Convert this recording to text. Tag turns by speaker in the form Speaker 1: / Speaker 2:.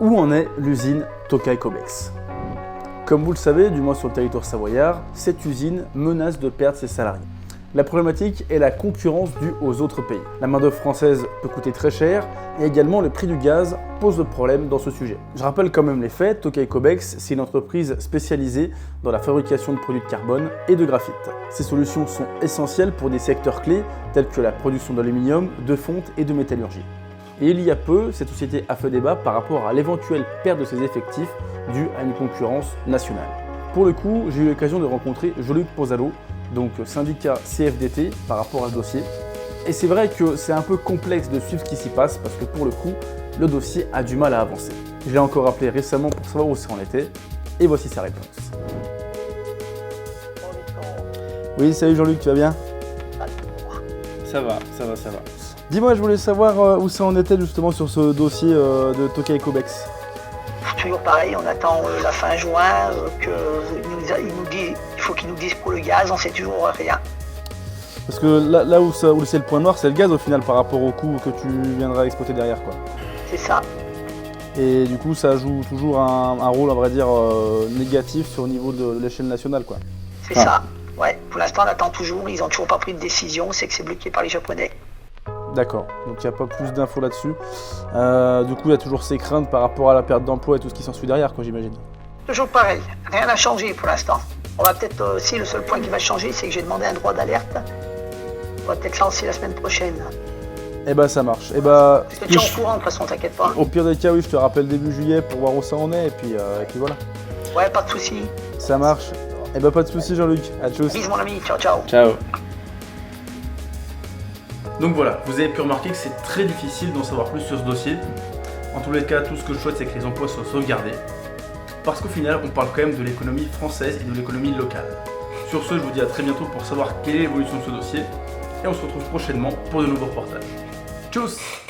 Speaker 1: Où en est l'usine Tokai Cobex? Comme vous le savez, du moins sur le territoire savoyard, cette usine menace de perdre ses salariés. La problématique est la concurrence due aux autres pays. La main-d'œuvre française peut coûter très cher et également le prix du gaz pose le problème dans ce sujet. Je rappelle quand même les faits, Tokai Cobex, c'est une entreprise spécialisée dans la fabrication de produits de carbone et de graphite. Ces solutions sont essentielles pour des secteurs clés tels que la production d'aluminium, de fonte et de métallurgie. Et il y a peu, cette société a fait débat par rapport à l'éventuelle perte de ses effectifs due à une concurrence nationale. Pour le coup, j'ai eu l'occasion de rencontrer Jean-Luc Pozzalo, donc syndicat CFDT, par rapport à ce dossier. Et c'est vrai que c'est un peu complexe de suivre ce qui s'y passe parce que pour le coup, le dossier a du mal à avancer. Je l'ai encore appelé récemment pour savoir où ça en était, et voici sa réponse. Oui, salut Jean-Luc, tu vas bien? Ça va. Dis-moi, je voulais savoir où ça en était justement sur ce dossier de Tokai Cobex.
Speaker 2: Toujours pareil, on attend la fin juin, il faut qu'ils nous disent pour le gaz, on sait toujours rien.
Speaker 1: Parce que là où c'est le point noir, c'est le gaz au final par rapport au coût que tu viendras exploiter derrière, quoi.
Speaker 2: C'est ça.
Speaker 1: Et du coup, ça joue toujours un rôle, à vrai dire, négatif au niveau de l'échelle nationale, quoi.
Speaker 2: C'est ça. Ouais, pour l'instant on attend toujours, ils n'ont toujours pas pris de décision, c'est que c'est bloqué par les Japonais.
Speaker 1: D'accord, donc il n'y a pas plus d'infos là-dessus. Du coup, il y a toujours ces craintes par rapport à la perte d'emploi et tout ce qui s'ensuit derrière, quoi, j'imagine.
Speaker 2: Toujours pareil, rien n'a changé pour l'instant. On va peut-être aussi, le seul point qui va changer, c'est que j'ai demandé un droit d'alerte. On va peut-être lancer la semaine prochaine.
Speaker 1: Eh ben ça marche. Eh ben,
Speaker 2: Je te tiens au courant, de toute façon, t'inquiète pas.
Speaker 1: Au pire des cas, oui, je te rappelle début juillet pour voir où ça en est, et puis voilà.
Speaker 2: Ouais, pas de soucis.
Speaker 1: Ça marche. Eh ben pas de soucis Jean-Luc, à tchuss.
Speaker 2: Bisous mon ami, ciao ciao.
Speaker 1: Ciao. Donc voilà, vous avez pu remarquer que c'est très difficile d'en savoir plus sur ce dossier. En tous les cas, tout ce que je souhaite, c'est que les emplois soient sauvegardés. Parce qu'au final, on parle quand même de l'économie française et de l'économie locale. Sur ce, je vous dis à très bientôt pour savoir quelle est l'évolution de ce dossier. Et on se retrouve prochainement pour de nouveaux reportages. Tchuss!